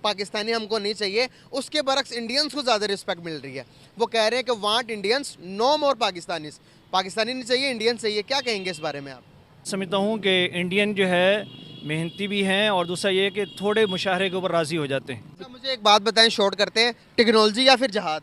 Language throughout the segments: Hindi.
पाकिस्तानी हमको नहीं चाहिए, उसके बरक्स इंडियंस को ज़्यादा रिस्पेक्ट मिल रही है। वो कह रहे हैं कि वांट इंडियंस, नो मोर पाकिस्तानीज, पाकिस्तानी नहीं चाहिए, इंडियन चाहिए। क्या कहेंगे इस बारे में आप? समझता हूँ कि इंडियन जो है मेहनती भी हैं, और दूसरा ये कि थोड़े मुशाहरे के ऊपर राज़ी हो जाते हैं। अच्छा, मुझे एक बात बताएं, शॉर्ट करते हैं, टेक्नोलॉजी या फिर जहाद?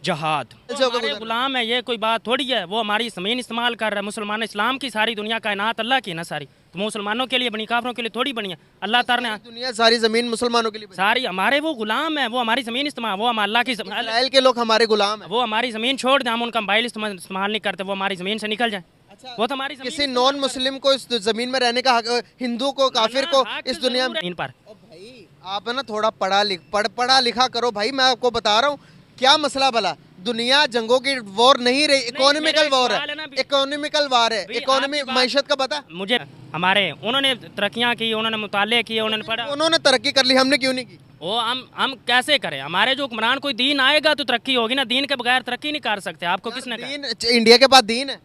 जहाद। हमारे गुलाम है, ये कोई बात थोड़ी है। वो हमारी ज़मीन इस्तेमाल कर रहा है। मुसलमान इस्लाम की सारी दुनिया कायनात अल्लाह की है ना सारी, तो मुसलमानों के लिए बनी, काफरों के लिए थोड़ी बनी है। अल्लाह ताला ने दुनिया सारी जमीन मुसलमानों के लिए बनी। सारी हमारे वो गुलाम है, वो हमारी ज़मीन इस्तेमाल, वो हम अल्लाह की इस्राएल के लोग हमारे गुलाम हैं। वो हमारी ज़मीन छोड़ दें, हम उनका मोबाइल इस्तेमाल नहीं करते, वो हमारी ज़मीन से निकल जाए। वो तो हमारी किसी नॉन मुस्लिम को इस जमीन में रहने का हक, हिंदू को, काफिर को इस दुनिया में। इन पर भाई आप है ना थोड़ा पढ़ा लिखा करो भाई। मैं आपको बता रहा हूँ क्या मसला भला। दुनिया जंगों की वॉर नहीं रही, इकोनॉमिकल वॉर है, इकोनॉमिकल वॉर है। इकोनॉमी मैशत का पता मुझे, हमारे उन्होंने तरक्कियाँ की, उन्होंने मुताले किए, उन्होंने पढ़ा। उन्होंने तरक्की कर ली, हमने क्यों नहीं की? वो हम कैसे करें? हमारे जो हुक्मरान, कोई दीन आएगा तो तरक्की होगी ना, दीन के बगैर तरक्की नहीं कर सकते। आपको किसने कहा? दीन, इंडिया के पास दीन है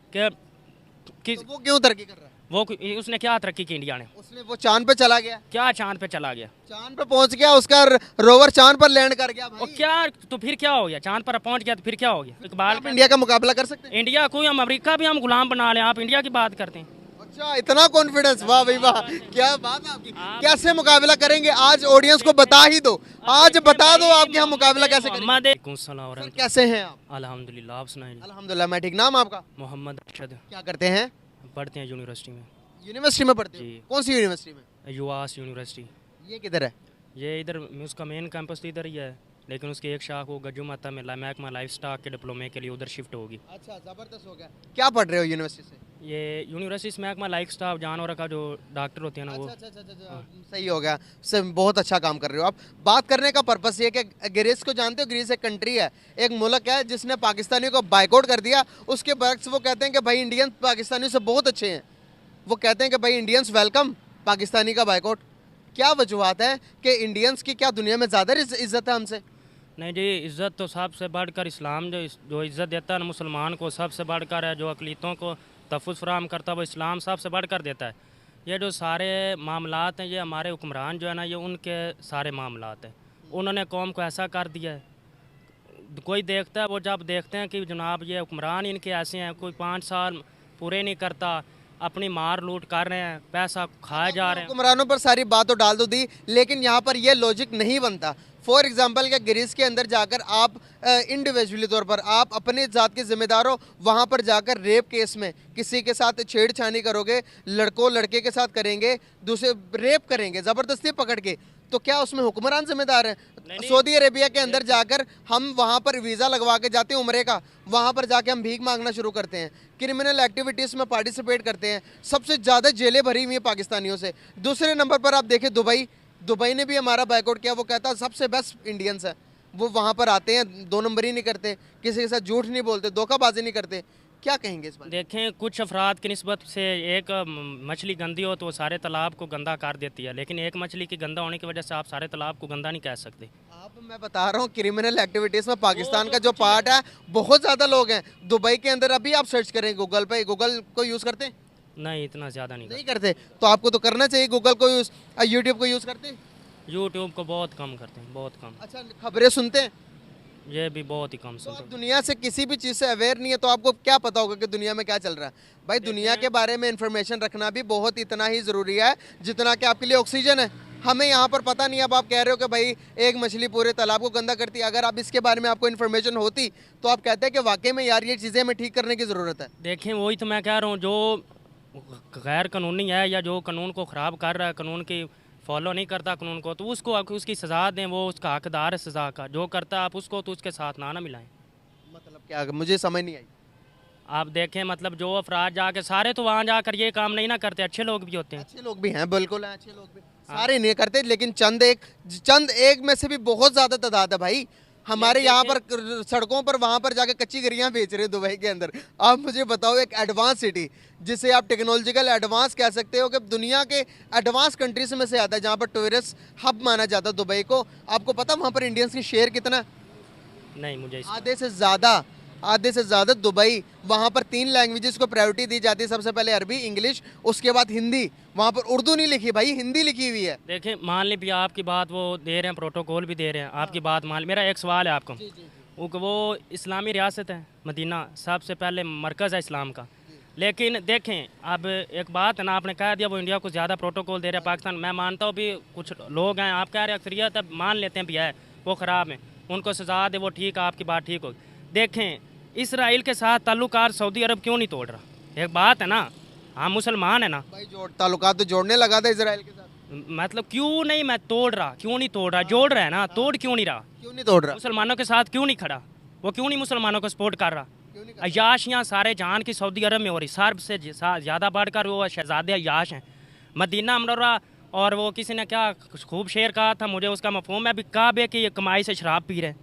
कि तो वो क्यों तरक्की कर रहा है? वो उसने क्या तरक्की की इंडिया ने? उसने वो चांद पे चला गया, क्या चांद पे चला गया? चांद पे पहुंच गया, उसका रोवर चांद पर लैंड कर गया और भाई। क्या, तो फिर क्या हो गया? चांद पर पहुंच गया तो फिर क्या हो गया? इकबाल आप इंडिया का मुकाबला कर सकते हैं? इंडिया कोई, हम अमेरिका भी हम गुलाम बना लें, आप इंडिया की बात करते हैं। अच्छा, इतना कॉन्फिडेंस, वाह भाई वाह, क्या बात है आपकी। कैसे मुकाबला करेंगे आज ऑडियंस को बता ही दो, आज बता दो आपके हम मुकाबला कैसे करेंगे। सर, कैसे हैं आप? अल्हम्दुलिल्लाह, आप सुनाइए। अल्हम्दुलिल्लाह, मैं ठीक। नाम आपका? मोहम्मद अरशद। क्या करते हैं? पढ़ते हैं यूनिवर्सिटी में। यूनिवर्सिटी में पढ़ते हैं? जी। कौन सी यूनिवर्सिटी में? UVAS university. ये किधर है? ये इधर, उसका मेन कैंपस तो इधर ही है, लेकिन उसकी एक शाख वो गज्जू माता में महकमा लाइफ स्टॉक के डिप्लोमे के लिए उधर शिफ्ट होगी। अच्छा, जबरदस्त हो गया। क्या पढ़ रहे हो यूनिवर्सिटी से? ये यूनिवर्सिटी से महकमा लाइफ स्टॉक जानवर का जो डॉक्टर होते हैं ना, वो। अच्छा, सही हो गया। बहुत अच्छा काम कर रहे हो आप। बात करने का पर्पस ये कि ग्रीस को जानते हो? ग्रीस एक कंट्री है, एक मुल्क है जिसने पाकिस्तानियों को बाइकआउट कर दिया। उसके बरक्स वो कहते हैं कि भाई इंडियन पाकिस्तानियों से बहुत अच्छे हैं। वो कहते हैं कि भाई इंडियंस वेलकम, पाकिस्तानी का बाइकआउट। क्या वजूहत है कि इंडियंस की क्या दुनिया में ज़्यादा इज्जत है हमसे? नहीं जी, इज़्ज़त तो सबसे बढ़कर इस्लाम जो इज़्ज़त देता है ना मुसलमान को, सबसे बढ़कर है। जो अक़लीतों को तहफ़्फ़ुज़ फराहम करता है वो इस्लाम सबसे बढ़कर देता है। ये जो सारे मामलात हैं, ये हमारे हुक्मरान जो है ना, ये उनके सारे मामलात हैं। उन्होंने कौम को ऐसा कर दिया है। कोई देखता है, वो जब देखते हैं कि जनाब ये हुक्मरान इनके ऐसे हैं, कोई 5 साल पूरे नहीं करता, अपनी मार लूट कर रहे हैं, पैसा खाए जा रहे हैं। हुक्मरानों पर सारी बात तो डाल दो दी, लेकिन यहाँ पर ये लॉजिक नहीं बनता। फॉर एग्जांपल क्या ग्रीस के अंदर जाकर आप इंडिविजुअली तौर पर आप अपने ज़ात के जिम्मेदार हो, वहाँ पर जाकर रेप केस में किसी के साथ छेड़छानी करोगे, लड़कों लड़के के साथ करेंगे, दूसरे रेप करेंगे ज़बरदस्ती पकड़ के, तो क्या उसमें हुक्मरान जिम्मेदार है? सऊदी अरेबिया के अंदर जाकर हम वहाँ पर वीज़ा लगवा के जाते हैं उम्रे का, वहाँ पर जाके हम भीख मांगना शुरू करते हैं, क्रिमिनल एक्टिविटीज़ में पार्टिसिपेट करते हैं, सबसे ज़्यादा जेलें भरी हुई हैं पाकिस्तानियों से। दूसरे नंबर पर आप देखें दुबई ने भी हमारा बाइकआउट किया। वो कहता है सबसे बेस्ट इंडियंस है, वो वहाँ पर आते हैं, 2 नंबर ही नहीं करते, किसी के साथ झूठ नहीं बोलते, धोखाबाजी नहीं करते। क्या कहेंगे इस बार? देखें, कुछ अफराद की निस्बत से एक मछली गंदी हो तो वो सारे तालाब को गंदा कर देती है, लेकिन एक मछली की गंदा होने की वजह से आप सारे तालाब को गंदा नहीं कह सकते। मैं बता रहा हूँ क्रिमिनल एक्टिविटीज़ में पाकिस्तान का जो पार्ट है, बहुत ज़्यादा लोग हैं दुबई के अंदर। अभी आप सर्च करें गूगल पे, गूगल को यूज़ करते हैं? नहीं, इतना ज़्यादा नहीं करते। तो आपको तो करना चाहिए गूगल को यूज़। यूट्यूब को यूज़ करते हैं? यूट्यूब को बहुत कम करते हैं, बहुत कम। अच्छा, खबरें सुनते हैं? ये भी बहुत ही कम तो सुनते आप हैं। दुनिया से किसी भी चीज़ से अवेयर नहीं है, तो आपको क्या पता होगा कि दुनिया में क्या चल रहा है? भाई दुनिया के बारे में इंफॉर्मेशन रखना भी बहुत इतना ही ज़रूरी है जितना कि आपके लिए ऑक्सीजन है। हमें यहाँ पर पता नहीं। अब आप कह रहे हो कि भाई एक मछली पूरे तालाब को गंदा करती है। अगर आप इसके बारे में आपको इन्फॉर्मेशन होती तो आप कहते हैं कि वाकई में यार ये चीज़ें हमें ठीक करने की ज़रूरत है। देखें, वही तो मैं कह रहा हूँ, जो गैर कानूनी है या जो कानून को ख़राब कर रहा है, कानून की फॉलो नहीं करता कानून को, तो उसको आप उसकी सज़ा दें। वो उसका हकदार है सज़ा का। जो करता है आप उसको, तो उसके साथ ना मिलाएं। मतलब क्या, मुझे समझ नहीं आई। आप देखें, मतलब जो अफराद जाके, सारे तो वहाँ जाकर ये काम नहीं ना करते, अच्छे लोग भी होते हैं। अच्छे लोग भी हैं, बिल्कुल हैं, अच्छे लोग भी। सारे नहीं करते, लेकिन चंद एक में से भी बहुत ज़्यादा तादाद है भाई। हमारे यहाँ पर सड़कों पर वहाँ पर जाके कच्ची गरियाँ बेच रहे हैं दुबई के अंदर। आप मुझे बताओ, एक एडवांस सिटी जिसे आप टेक्नोलॉजिकल एडवांस कह सकते हो, कि दुनिया के एडवांस कंट्रीज में से आता है, जहाँ पर टूरिस्ट हब माना जाता है दुबई को। आपको पता वहाँ पर इंडियंस की शेयर कितना? नहीं, मुझे आधे से ज़्यादा। आधे से ज़्यादा दुबई, वहाँ पर 3 लैंग्वेजेस को प्रायोरिटी दी जाती है, सबसे पहले अरबी, इंग्लिश, उसके बाद हिंदी। वहाँ पर उर्दू नहीं लिखी भाई, हिंदी लिखी हुई है। देखिए मान ली भी आपकी बात वो दे रहे हैं, प्रोटोकॉल भी दे रहे हैं, आपकी बात मान ली। मेरा एक सवाल है आपको, वो इस्लामी रियासत है मदीना, सबसे पहले मरकज़ है इस्लाम का। लेकिन देखें अब एक बात है ना, आपने कह दिया वो इंडिया को ज़्यादा प्रोटोकॉल दे रहा है पाकिस्तान। मैं मानता हूँ भी कुछ लोग हैं, आप कह रहे हैं अक्सरियत, अब मान लेते हैं भी है वो ख़राब है, उनको सजा दे, वो ठीक है, आपकी बात ठीक होगी। देखें इसराइल के साथ ताल्लुकात सऊदी अरब क्यों नहीं तोड़ रहा? एक बात है ना, हम मुसलमान है ना भाई ताल्लुकात तो जोड़ने लगा था इसराइल के साथ। मतलब क्यों नहीं मैं तोड़ रहा, क्यों नहीं तोड़ रहा? जोड़ रहा है ना, तोड़ क्यों नहीं रहा? क्यों नहीं तोड़ रहा? मुसलमानों के साथ क्यों नहीं खड़ा? वो क्यों नहीं मुसलमानों को सपोर्ट कर रहा? अयाशियाँ सारे जहान की सऊदी अरब में हो रही, सर्ब से ज़्यादा बढ़कर वो शहजादे अयाश हैं। मदीना मनौरा, और वो किसी ने क्या खूब शेर कहा था, मुझे उसका मफहूम है भी काबे की कमाई से शराब पी रहे।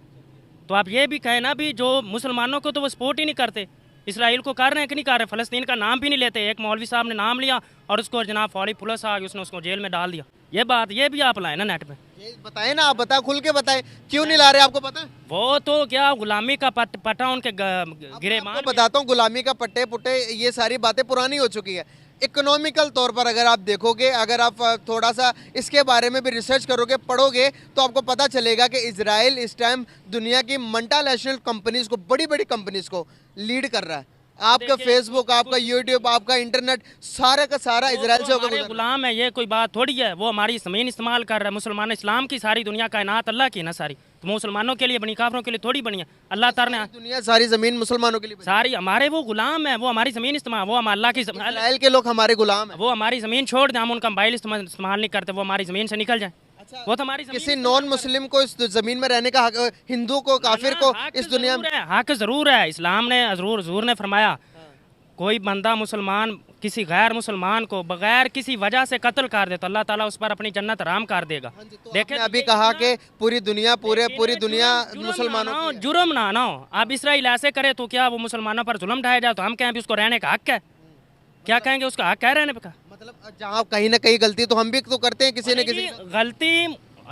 तो आप ये भी कहें ना भी जो मुसलमानों को तो वो सपोर्ट ही नहीं करते, इसराइल को कर रहे हैं कि नहीं कर रहे? फ़लस्तीन का नाम भी नहीं लेते। एक मौलवी साहब ने नाम लिया और उसको जनाब फौरी पुलिस आ गई, उसने उसको जेल में डाल दिया। ये बात ये भी आप लाए ना नेट पे। ये बताएं ना, आप बताएं, खुल के बताएं, क्यों नहीं ला रहे? आपको पता है? वो तो क्या गुलामी का पटा उनके गिरेबान आपको बताता हूँ, गुलामी का पट्टे पुट्टे ये सारी बातें पुरानी हो चुकी है। इकोनॉमिकल तौर पर अगर आप देखोगे, अगर आप थोड़ा सा इसके बारे में भी रिसर्च करोगे, पढ़ोगे, तो आपको पता चलेगा कि इजराइल इस टाइम दुनिया की मल्टीनेशनल कंपनीज को, बड़ी बड़ी कंपनीज को लीड कर रहा है। आपका फेसबुक, आपका यूट्यूब, आपका इंटरनेट, सारा का सारा इजराइल से होकर हमारे गुलाम है, ये कोई बात थोड़ी है। वो हमारी ज़मीन इस्तेमाल कर रहा है। मुसलमान इस्लाम की सारी दुनिया कायनात अल्लाह की है ना सारी, तो मुसलमानों के लिए बनी, काफिरों के लिए थोड़ी बनी है। अल्लाह ताला ने दुनिया सारी जमीन मुसलमानों के लिए बनी। सारी हमारे वो गुलाम है, वो हमारी ज़मीन इस्तेमाल, वो हम अल्लाह की इजराइल के लोग हमारे गुलाम हैं। वो हमारी ज़मीन छोड़ दें, हम उनका मोबाइल इस्तेमाल नहीं करते, वो हमारी ज़मीन से निकल जाए। वो तो हमारी किसी नॉन मुस्लिम को इस जमीन में रहने का हक, हिंदू को, काफिर को इस दुनिया में हक ज़रूर है। इस्लाम ने हजूर ने फरमाया कोई बंदा मुसलमान किसी गैर मुसलमान को बगैर किसी वजह से कत्ल कर दे तो अल्लाह ताला उस पर अपनी जन्नत हराम कर देगा। देखें, अभी कहा कि पूरी दुनिया पूरी दुनिया मुसलमानों की है। जुर्म ना हो। अब इसराइल ऐसे करे तो क्या वो मुसलमानों पर जुल्म ढाया जाए? तो हम कहें भी उसको रहने का हक है, क्या कहेंगे? उसका हक है रहने का। मतलब जहाँ कहीं ना कहीं गलती तो हम भी तो करते हैं, किसी न किसी गलती।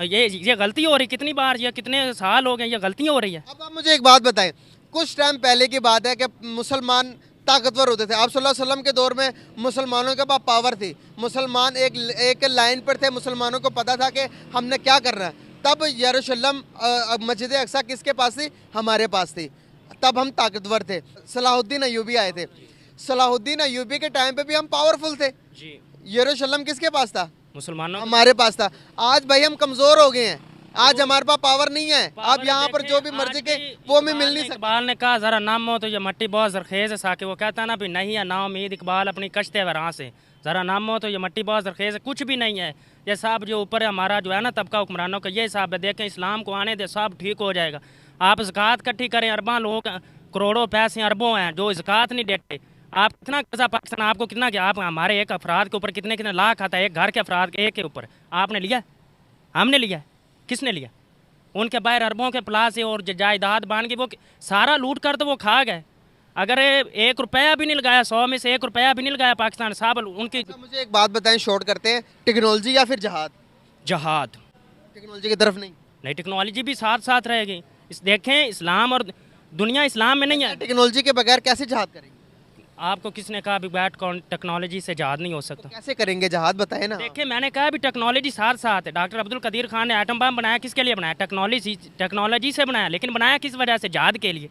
ये गलती हो रही कितनी बार, ये कितने साल हो गए ये गलतियाँ हो रही है। अब आप मुझे एक बात बताएं, कुछ टाइम पहले की बात है कि मुसलमान ताकतवर होते थे। आप सल्लल्लाहु अलैहि वसल्लम के दौर में मुसलमानों के पास पावर थी, मुसलमान एक लाइन पर थे, मुसलमानों को पता था कि हमने क्या करना है। तब यरूशलेम मस्जिद अक्सा किसके पास थी? हमारे पास थी। तब हम ताकतवर थे। सलाहुद्दीन अय्यूबी आए थे। सलाहुद्दीन अय्यूबी के टाइम पे भी हम पावरफुल थे। यरूशलेम किसके पास था? मुसलमानों, हमारे पास था। आज भाई हम कमज़ोर हो गए हैं, आज हमारे पास पावर नहीं है। आप यहाँ पर जो भी मर्जी के वो भी मिल नहीं सकता। इकबाल ने कहा जरा नाम हो तो ये मट्टी बहुत जरखेज है साके। वो कहता है ना भी नहीं है ना उम्मीद इकबाल अपनी कश्ते वरां से, जरा नाम हो तो ये मट्टी बहुत जरखेज है, कुछ भी नहीं है। ये साहब जो ऊपर है हमारा जो है ना तबका हुक्मरानों का, ये हिसाब है। देखें इस्लाम को आने दे, सब ठीक हो जाएगा। आप ज़कात इकट्ठी करें, अरबा लोग, करोड़ों पैसे अरबों हैं जो ज़कात नहीं देते। आप कितना कर्जा पाकिस्तान आपको कितना कि आप हमारे एक अफराद के ऊपर कितने कितने लाख आता है, एक घर के अफराद के एक के ऊपर आपने लिया? हमने लिया? किसने लिया? उनके बाहर अरबों के प्लास है और जायदाद बांध के वो सारा लूट कर तो वो खा गए। अगर 1 रुपया भी नहीं लगाया, 100 में से 1 रुपया भी नहीं लगाया पाकिस्तान साहब उनकी। मुझे एक बात बताएं, शॉर्ट करते हैं, टेक्नोलॉजी या फिर जहाद? जहाद। टेक्नोलॉजी की तरफ नहीं, टेक्नोलॉजी भी साथ साथ रहेगी। देखें इस्लाम और दुनिया इस्लाम में नहीं है। टेक्नोलॉजी के बगैर कैसे जहाद करेंगे? आपको किसने कहा भी बैट टेक्नोलॉजी से जहाद नहीं हो सकता? कैसे करेंगे जहाद, बताए ना। देखिए मैंने कहा भी टेक्नोलॉजी साथ साथ है। डॉक्टर अब्दुल कदीर खान ने एटम बम बनाया, किसके लिए बनाया? टेक्नोलॉजी से बनाया, लेकिन बनाया किस वजह से? जहाद के लिए।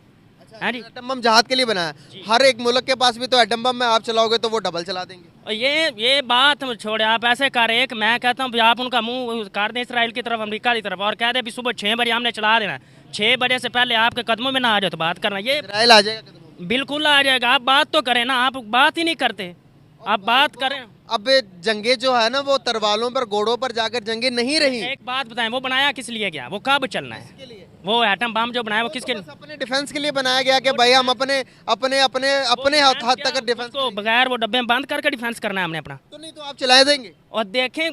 हाँ जी, एटम बम जहाद के लिए बनाया। हर एक मुल्क के पास भी तो एटम बम में आप चलाओगे तो वो डबल चला देंगे। और ये बात छोड़े, आप ऐसे कर एक मैं कहता हूँ आप उनका मुंह कर दें इसराइल की तरफ, अमेरिका की तरफ, और कह दे भी सुबह 6 बजे हमने चला देना है, 6 बजे से पहले आपके कदमों में ना आ जाए तो बात करना। ये इसराइल आ जाएगा कदमों में। बिल्कुल आ जाएगा। आप बात तो करें ना, आप बात ही नहीं करते। आप बात करें। अब जंगे जो है ना वो तरवालों पर, घोड़ों पर जाकर जंगे नहीं रही। एक बात बताएं, वो बनाया किस लिए गया? वो कब चलना है? वो एटम बम जो बनाया वो किसके लिए? अपने डिफेंस के लिए बनाया गया कि भाई हम अपने अपने अपने अपने हद तक डिफेंस को बगैर वो डब्बे में बंद करके डिफेंस करना है हमने अपना। तो नहीं तो आप चला देंगे। और देखें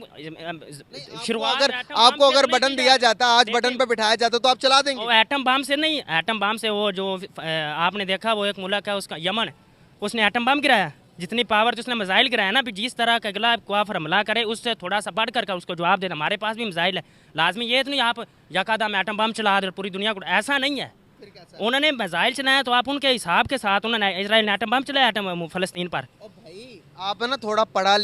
शुरुआत अगर आपको अगर बटन दिया जाता, आज बटन पर बिठाया जाता तो आप चला देंगे। वो एटम बम से नहीं, एटम बम से वो जो आपने देखा वो एक मुल्क है उसका यमन, उसने एटम बम गिराया। जितनी पावर जिसने मिसाइल गिराया ना, भी जिस तरह का अगला काफिर हमला करे उससे थोड़ा सा बढ़ कर उसको जवाब देना। हमारे पास भी मिसाइल है, लाजमी ये तो नहीं आप यकादम एटम बम चला दे पूरी दुनिया को, ऐसा नहीं है। फिर कैसा? उन्होंने मिसाइल चलाया तो आप उनके हिसाब के साथ उन्होंने इजराइल ने एटम बम चलाया एटम फ़लस्तीन पर। ओ भाई आप है ना थोड़ा पढ़ा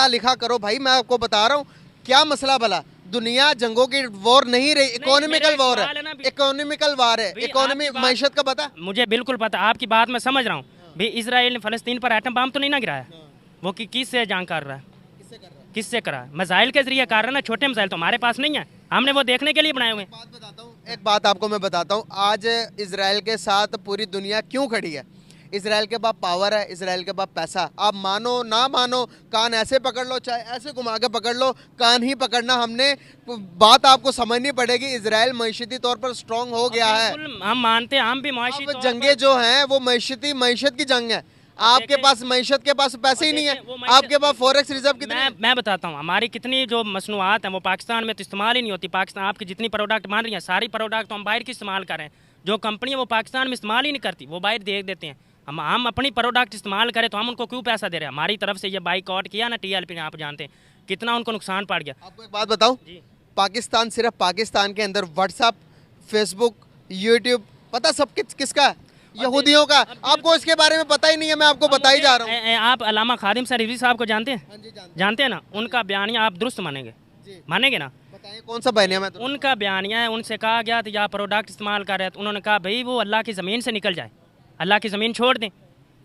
लिखा करो भाई, मैं आपको बता रहा हूँ क्या मसला भला। दुनिया जंगों की वॉर नहीं रही, इकोनॉमिकल वॉर सवाल है ना है, भी- इकोनॉमिकल वार है, भी इकोनॉमी आपकी बात- मैशत का पता। मुझे बिल्कुल पता, आपकी बात मैं समझ रहा हूँ भी इसराइल ने फ़लस्तीन पर एटम बम तो नहीं ना गिराया, वो किससे जंग कर रहा है, किससे कर रहा है? किससे करा है? मिसाइल के जरिए कर रहा है ना, छोटे मिसाइल तो हमारे पास नहीं है, हमने वो देखने के लिए बनाए हुए हैं। बात बताता हूँ, एक बात आपको मैं बताता हूँ, आज इसराइल के साथ पूरी दुनिया क्यों खड़ी है। इसराइल के पास पावर है, इसराइल के पास पैसा, आप मानो ना मानो, कान ऐसे पकड़ लो चाहे ऐसे घुमा के पकड़ लो, कान ही पकड़ना हमने। बात आपको समझनी पड़ेगी, इसराइल मैशती तौर पर स्ट्रांग हो गया है। बिल्कुल हम मानते हैं, हम भी मुआशी अब तौर जंगे जो हैं वो मैशत की जंग है। आपके देखें- पास मैशत के पास पैसे ही नहीं है, देखें, वो मैशत- आपके पास फॉरेक्स रिजर्व कितने हैं? मैं बताता हूँ, हमारी कितनी जो मसनूआत हैं वो पाकिस्तान में तो इस्तेमाल ही नहीं होती। पाकिस्तान आपकी जितनी प्रोडक्ट मान रही हैं सारी प्रोडक्ट तो हम बाहर की इस्तेमाल कर रहे हैं, जो कंपनी है वो पाकिस्तान में इस्तेमाल ही नहीं करती, वो बाहर दे देते हैं। हम अपनी प्रोडक्ट इस्तेमाल करें तो हम उनको क्यों पैसा दे रहे हैं? हमारी तरफ से ये बाइकआउट किया ना TLP ने, आप जानते हैं कितना उनको नुकसान पड़ गया। आपको एक बात बताऊं, जी पाकिस्तान, सिर्फ पाकिस्तान के अंदर व्हाट्सएप, फेसबुक, यूट्यूब पता सब किसका है? यहूदियों का। आपको इसके बारे में पता ही नहीं है, मैं आपको बता ही जा रहा हूँ। आप अल्लामा खादिम साहब रिजवी साहब को जानते हैं? जानते हैं ना, उनका बयानिया आप दुरुस्त मानेंगे, मानेंगे ना? बताइए कौन सा बयानिया? मैं तो उनका बयानिया है, उनसे कहा गया तो या प्रोडक्ट इस्तेमाल कर रहे हैं तो उन्होंने कहा भाई वो अल्लाह की ज़मीन से निकल जाए, अल्लाह की ज़मीन छोड़ दें।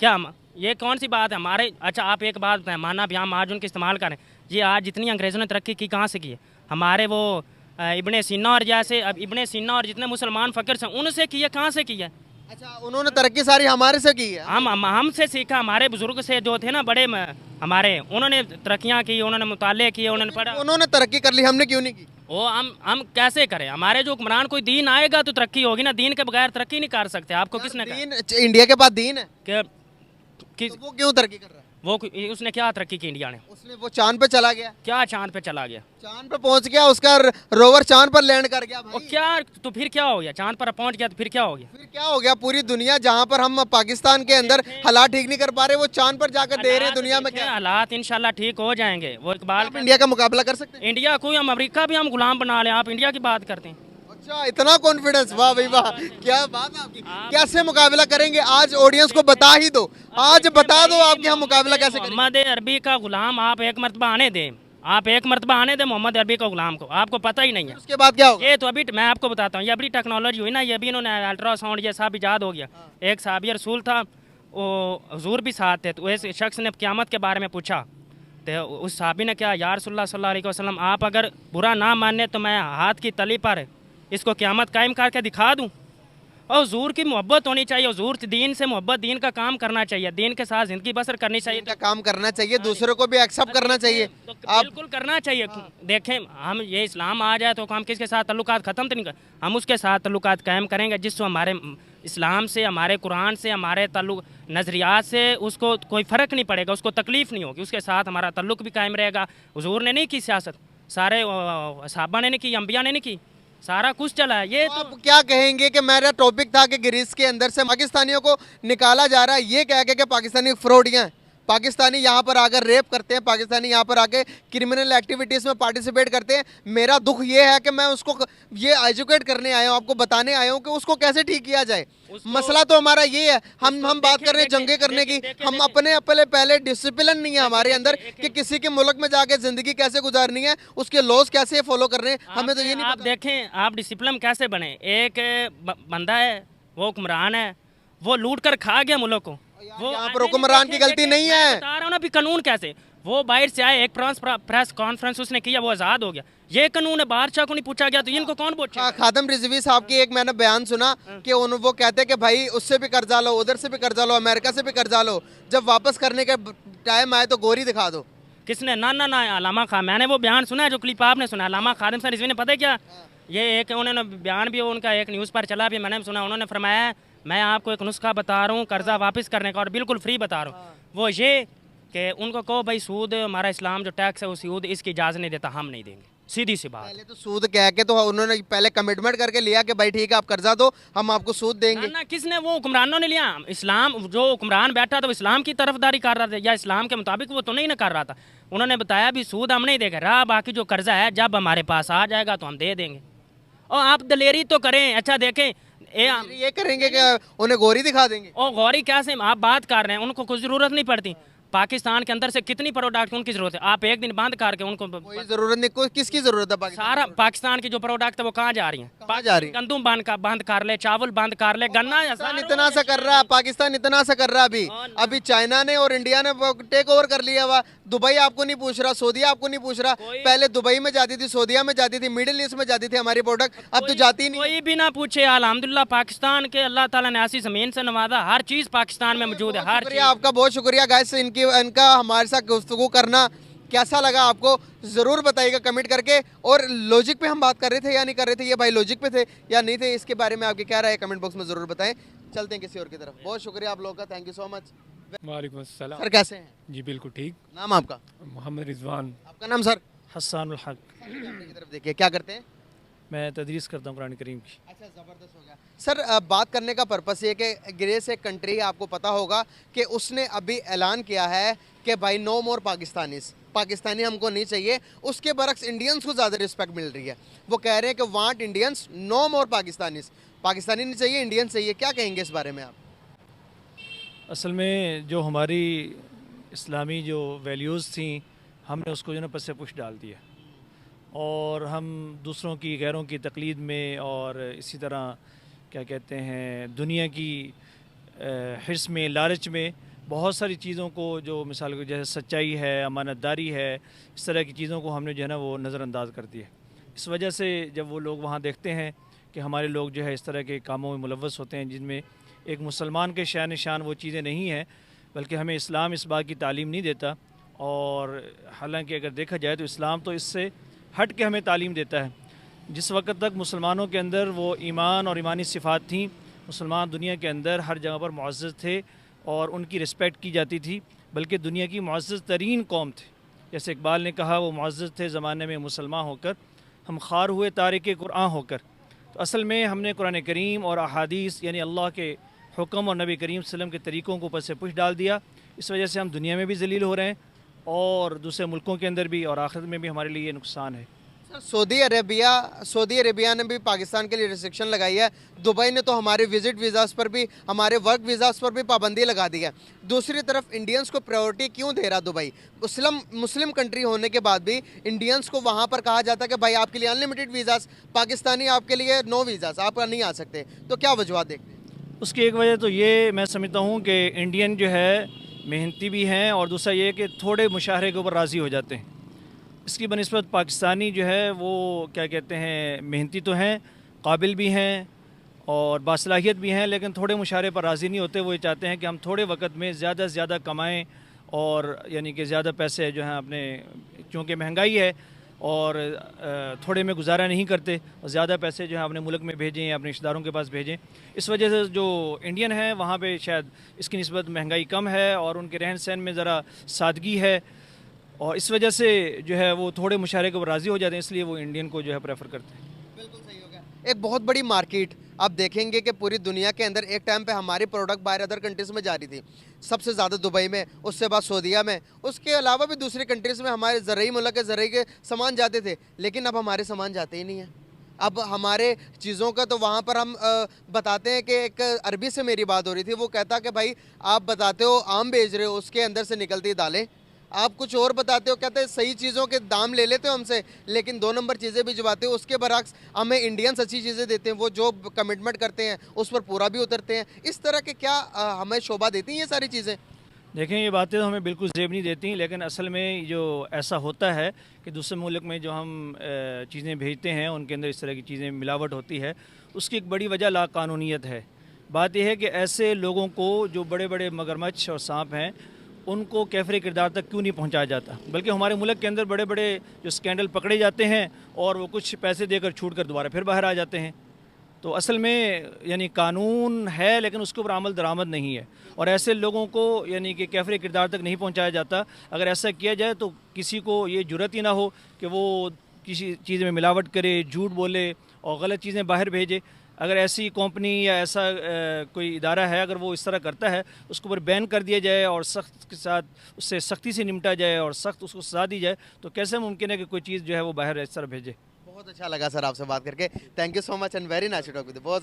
क्या ये कौन सी बात है हमारे? अच्छा आप एक बात बताएं, माना भी हम आज उनके इस्तेमाल करें, ये आज जितनी अंग्रेज़ों ने तरक्की की कहाँ से की है? हमारे वो इब्ने सीना और जैसे, अब इब्ने सीना और जितने मुसलमान फ़कीर हैं उनसे की है, कहाँ से की है? अच्छा, उन्होंने तरक्की सारी हमारे से की है। हमसे सीखा, हमारे बुजुर्ग से जो थे ना बड़े हमारे, उन्होंने तरक्कियाँ की, उन्होंने मुताले किए, उन्होंने पढ़ा। उन्होंने तरक्की कर ली, हमने क्यों नहीं की? वो हम कैसे करें? हमारे जो हुक्मरान, कोई दीन आएगा तो तरक्की होगी ना, दीन के बगैर तरक्की नहीं कर सकते। आपको किसने कहा दीन, इंडिया के पास दीन है, कि तो वो क्यों तरक्की कर रहा है? वो उसने क्या तरक्की की इंडिया ने? उसने वो चांद पे चला गया, क्या चांद पे चला गया? चांद पे पहुंच गया, उसका रोवर चांद पर लैंड कर गया और भाई। क्या तो फिर क्या हो गया? चांद पर पहुंच गया तो फिर क्या हो गया? फिर क्या हो गया? पूरी दुनिया जहां पर हम पाकिस्तान के अंदर हालात ठीक नहीं कर पा रहे, वो चांद पर जाकर दे रहे हैं दुनिया में। क्या हालात इंशाल्लाह ठीक हो जाएंगे। वो इकबाल आप इंडिया का मुकाबला कर सकते हैं? इंडिया को हम अमेरिका भी हम गुलाम बना लें, आप इंडिया की बात करते हैं। अच्छा, इतना कॉन्फिडेंस, वाह भाई वाह, क्या बात है आपकी। कैसे मुकाबला करेंगे? आज ऑडियंस को बता ही दो, आज बता दो आपके हम मुकाबला कैसे करेंगे। मोहम्मद अरबी का गुलाम आप एक मरतबा आने दें, आप एक मरतबा आने दें मोहम्मद अरबी का गुलाम को, आपको पता ही नहीं है। उसके बाद क्या होगा? ये तो अभी मैं आपको बताता हूँ, ये अभी टेक्नोलॉजी हुई ना, ये भी इन्होंने अल्ट्रासाउंड ये सब ईजाद हो गया। एक साहबी रसूल था, वो हुजूर भी साथ थे, तो उस शख्स ने क़यामत के बारे में पूछा, तो उस साहबी ने क्या, या रसूलुल्लाह सल्लल्लाहु अलैहि वसल्लम आप अगर बुरा ना माने तो मैं हाथ की तली पर इसको क़यामत कायम करके दिखा दूँ। और हुजूर की मोहब्बत होनी चाहिए, हुजूर दीन से मोहब्बत, दीन का काम करना चाहिए, दीन के साथ ज़िंदगी बसर करनी चाहिए। इनका काम करना चाहिए, दूसरों को भी एक्सेप्ट करना चाहिए। तो आप बिल्कुल करना चाहिए। देखें, हम ये इस्लाम आ जाए तो हम किसके साथ तल्लुकात ख़त्म तो नहीं कर, हम उसके साथ तल्लुकात कायम करेंगे जिससे हमारे इस्लाम से, हमारे कुरान से, हमारे तल्लुक नज़रियात से उसको कोई फ़र्क नहीं पड़ेगा, उसको तकलीफ़ नहीं होगी, उसके साथ हमारा तल्लुक भी कायम रहेगा। हुजूर ने नहीं की सियासत, सारे सहाबा ने नहीं की, अंबिया ने नहीं की, सारा कुछ चला है। ये तो आप क्या कहेंगे कि मेरा टॉपिक था कि ग्रीस के अंदर से पाकिस्तानियों को निकाला जा रहा है, ये कह के कि पाकिस्तानी फ्रॉडियाँ हैं, पाकिस्तानी यहाँ पर आकर रेप करते हैं, पाकिस्तानी यहाँ पर आके क्रिमिनल एक्टिविटीज़ में पार्टिसिपेट करते हैं। मेरा दुख ये है कि मैं उसको ये एजुकेट करने आया हूँ, आपको बताने आया हूँ कि उसको कैसे ठीक किया जाए। मसला तो हमारा ये है, हम बात कर रहे हैं जंगे करने की, हम अपने पहले डिसिप्लिन नहीं है हमारे अंदर कि किसी के मुल्क में जाके ज़िंदगी कैसे गुजारनी है, उसके लॉज कैसे फॉलो करने हैं, हमें तो ये नहीं आप पता। देखें, आप डिसिप्लिन कैसे बने? एक बंदा है, वो हुक्मरान है, वो लूट कर खा गया मुल्क को, वो यहाँ पर हुक्मरान की गलती नहीं है। मैं बता रहा हूँ ना भी कानून कैसे, वो बाहर से आए, एक प्रेस कॉन्फ्रेंस उसने किया, वो आज़ाद हो गया। ये कानून है, बादशाह को नहीं पूछा गया तो इनको कौन पूछेगा? खादम रिजवी साहब की एक मैंने बयान सुना कि वो कहते हैं कि भाई उससे भी कर्जा लो, उधर से भी कर्जा लो, अमेरिका से भी कर्जा लो, जब वापस करने का टाइम आए तो गोरी दिखा दो। किसने? ना अलामा खान, मैंने वो बयान सुना है जो क्लिप आपने सुना, अलामा खादिम साहब रिजवी ने, पता है क्या, ये एक उन्होंने बयान भी उनका एक न्यूज़ पर चला भी, मैंने सुना, उन्होंने फरमाया मैं आपको एक नुस्खा बता रहा हूँ कर्जा वापस करने का, और बिल्कुल फ्री बता रहा हूँ। वो ये कि उनको कहो भाई सूद, हमारा इस्लाम जो टैक्स है वो सूद, इसकी इजाज़त नहीं देता, हम नहीं देंगे, सीधी सी बात। पहले तो सूद कह के तो उन्होंने पहले कमिटमेंट करके लिया कि भाई ठीक है आप कर्जा दो, हम आपको सूद देंगे। ना किसने? वो हुक्मरानों ने लिया। इस्लाम जो हुक्मरान बैठा था वो इस्लाम की तरफदारी कर रहा था या इस्लाम के मुताबिक वो तो नहीं ना कर रहा था। उन्होंने बताया भी सूद हम नहीं देंगे, रहा बाकी जो कर्जा है जब हमारे पास आ जाएगा तो हम दे देंगे। और आप दलेरी तो करें। अच्छा देखें, ये करेंगे कि उन्हें गोरी दिखा देंगे? ओ गौरी क्या से आप बात कर रहे हैं, उनको कुछ ज़रूरत नहीं पड़ती। पाकिस्तान के अंदर से कितनी प्रोडक्ट उनकी ज़रूरत है, आप एक दिन बंद करके उनको कोई जरूरत नहीं, कोई किसकी जरूरत है पाकिस्तान? सारा पाकिस्तान की जो प्रोडक्ट है वो कहाँ जा रही हैं? कहाँ जा रही है? गंदम बंद कर ले, चावल बंद कर ले, गन्ना पाकिस्तान इतना सा कर रहा है, पाकिस्तान इतना सा कर रहा है अभी चाइना ने और इंडिया ने टेक ओवर कर लिया हुआ। दुबई आपको नहीं पूछ रहा, सऊदीया आपको नहीं पूछ रहा। पहले दुबई में जाती थी, सऊदीया में जाती थी, मिडिल ईस्ट में जाती थी हमारी प्रोडक्ट, अब तो जाती नहीं। कोई भी ना पूछे, अल्हम्दुलिल्लाह पाकिस्तान के अल्लाह ताला ने ऐसी जमीन से नवाजा, हर चीज़ पाकिस्तान में मौजूद है, हर शुक्रिया आपका, बहुत शुक्रिया गाइस, इनका हमारे साथ गुफ्तगू करना कैसा लगा आपको ज़रूर बताइएगा कमेंट करके। और लॉजिक पे हम बात कर रहे थे या नहीं कर रहे थे, ये भाई लॉजिक पे थे या नहीं थे, इसके बारे में आपकी क्या राय है कमेंट बॉक्स में ज़रूर बताएं। चलते हैं किसी और की तरफ। बहुत शुक्रिया आप लोगों का, थैंक यू सो मच। वालेकुम अस्सलाम। सर कैसे हैं? जी बिल्कुल ठीक। नाम आपका? मोहम्मद रिजवान। आपका नाम सर? हस्सानुल हक। कैमरे की तरफ देखिए, क्या करते हैं? मैं तदरीस करता हूँ कुरान करीम की। अच्छा, ज़बरदस्त हो गया सर। बात करने का पर्पस ये कि ग्रेस एक कंट्री, आपको पता होगा कि उसने अभी ऐलान किया है कि भाई नो मोर पाकिस्तानी हमको नहीं चाहिए। उसके बरक्स इंडियंस को ज़्यादा रिस्पेक्ट मिल रही है। वो कह रहे हैं कि वांट इंडियंस, नो मोर पाकिस्तानी नहीं चाहिए, इंडियंस चाहिए। क्या कहेंगे इस बारे में आप? असल में जो हमारी इस्लामी जो वैल्यूज़ थी, हमने उसको जो ना पस पुश डाल दिया, और हम दूसरों की, गैरों की तकलीद में और इसी तरह क्या कहते हैं दुनिया की हिर्स में, लालच में बहुत सारी चीज़ों को, जो मिसाल को जैसे सच्चाई है, अमानतदारी है, इस तरह की चीज़ों को हमने जो है ना वो नज़रअंदाज कर दिया। इस वजह से जब वो लोग वहाँ देखते हैं कि हमारे लोग जो है इस तरह के कामों में मुलव्वस होते हैं जिनमें एक मुसलमान के शान शान वो चीज़ें नहीं हैं, बल्कि हमें इस्लाम इस बात की तालीम नहीं देता। और हालांकि अगर देखा जाए तो इस्लाम तो इससे हट के हमें तालीम देता है। जिस वक्त तक मुसलमानों के अंदर वो ईमान और ईमानी सिफ़ात थी, मुसलमान दुनिया के अंदर हर जगह पर मुअज़्ज़ज़ थे और उनकी रिस्पेक्ट की जाती थी, बल्कि दुनिया की मुअज़्ज़ज़ तरीन कौम थे। जैसे इकबाल ने कहा, वो मुअज़्ज़ज़ थे ज़माने में मुसलमान होकर, हम ख़ार हुए तारिक कुरान होकर। तो असल में हमने कुरान करीम और अहादीस यानी अल्लाह के हुक्म और नबी करीम सल्लल्लाहु अलैहि वसल्लम के तरीक़ों को पस पुश डाल दिया। इस वजह से हम दुनिया में भी ज़लील हो रहे हैं और दूसरे मुल्कों के अंदर भी, और आखिरत में भी हमारे लिए नुकसान है। सर सऊदी अरेबिया ने भी पाकिस्तान के लिए रिस्ट्रिक्शन लगाई है। दुबई ने तो हमारे विजिट वीज़ास पर भी, हमारे वर्क वीज़ास पर भी पाबंदी लगा दी है। दूसरी तरफ इंडियंस को प्रायोरिटी क्यों दे रहा दुबई? मुस्लिम कंट्री होने के बाद भी इंडियंस को वहाँ पर कहा जाता है कि भाई आपके लिए अनलिमिटेड वीज़ास, पाकिस्तानी आपके लिए नो वीज़ास, आप नहीं आ सकते। तो क्या वजूहत देखते हैं? उसकी एक वजह तो ये मैं समझता हूँ कि इंडियन जो है मेहनती भी हैं, और दूसरा ये कि थोड़े मुशाहरे के ऊपर राज़ी हो जाते हैं। इसकी बनिस्बत पाकिस्तानी जो है वो क्या कहते हैं मेहनती तो हैं, काबिल भी हैं और बासलाहियत भी हैं, लेकिन थोड़े मुशाहरे पर राज़ी नहीं होते। वो ये चाहते हैं कि हम थोड़े वक्त में ज़्यादा से ज़्यादा कमाएँ, और यानी कि ज़्यादा पैसे जो हैं अपने, चूँकि महंगाई है और थोड़े में गुजारा नहीं करते, और ज़्यादा पैसे जो है अपने मुल्क में भेजें या अपने रिश्तेदारों के पास भेजें। इस वजह से जो इंडियन हैं वहाँ पे शायद इसकी निस्बत महंगाई कम है और उनके रहन सहन में ज़रा सादगी है, और इस वजह से जो है वो थोड़े मुशाहरे को राज़ी हो जाते हैं, इसलिए वो इंडियन को जो है प्रेफर करते हैं। बिल्कुल सही हो गया। एक बहुत बड़ी मार्केट आप देखेंगे कि पूरी दुनिया के अंदर एक टाइम पे हमारी प्रोडक्ट बाहर अदर कंट्रीज़ में जा रही थी, सबसे ज़्यादा दुबई में, उससे बाद सऊदीया में, उसके अलावा भी दूसरी कंट्रीज़ में हमारे ज़रूरी मुल्क के ज़रूरी के सामान जाते थे। लेकिन अब हमारे सामान जाते ही नहीं हैं। अब हमारे चीज़ों का तो वहाँ पर हम बताते हैं कि एक अरबी से मेरी बात हो रही थी, वो कहता कि भाई आप बताते हो आम बेच रहे हो, उसके अंदर से निकलती दालें, आप कुछ और बताते हो, कहते हैं सही चीज़ों के दाम ले लेते हो हमसे, लेकिन 2 नंबर चीज़ें भिजवाते हो। उसके बरक्स हमें इंडियंस अच्छी चीज़ें देते हैं, वो जो कमिटमेंट करते हैं उस पर पूरा भी उतरते हैं। इस तरह के क्या हमें शोभा देती हैं ये सारी चीज़ें? देखें, ये बातें तो हमें बिल्कुल जेब नहीं देती, लेकिन असल में जो ऐसा होता है कि दूसरे मुल्क में जो हम चीज़ें भेजते हैं उनके अंदर इस तरह की चीज़ें मिलावट होती है, उसकी एक बड़ी वजह लाकानूनियत है। बात यह है कि ऐसे लोगों को जो बड़े बड़े मगरमच्छ और सांप हैं उनको कैफरे किरदार तक क्यों नहीं पहुंचाया जाता, बल्कि हमारे मुल्क के अंदर बड़े बड़े जो स्कैंडल पकड़े जाते हैं और वो कुछ पैसे देकर छूट कर दोबारा फिर बाहर आ जाते हैं। तो असल में यानी कानून है लेकिन उसके ऊपर अमल दरामद नहीं है, और ऐसे लोगों को यानी कि कैफरे किरदार तक नहीं पहुंचाया जाता। अगर ऐसा किया जाए तो किसी को ये जुर्रत ही ना हो कि वो किसी चीज़ में मिलावट करे, झूठ बोले और गलत चीज़ें बाहर भेजे। अगर ऐसी कंपनी या ऐसा कोई इदारा है, अगर वो इस तरह करता है, उसके ऊपर बैन कर दिया जाए और सख्त के साथ उससे सख्ती से निपटा जाए और सख्त उसको सजा दी जाए, तो कैसे मुमकिन है कि कोई चीज़ जो है वो बाहर इस तरह भेजे। बहुत अच्छा लगा सर आपसे बात करके, thank you so much and very nice to talk with you. बहुत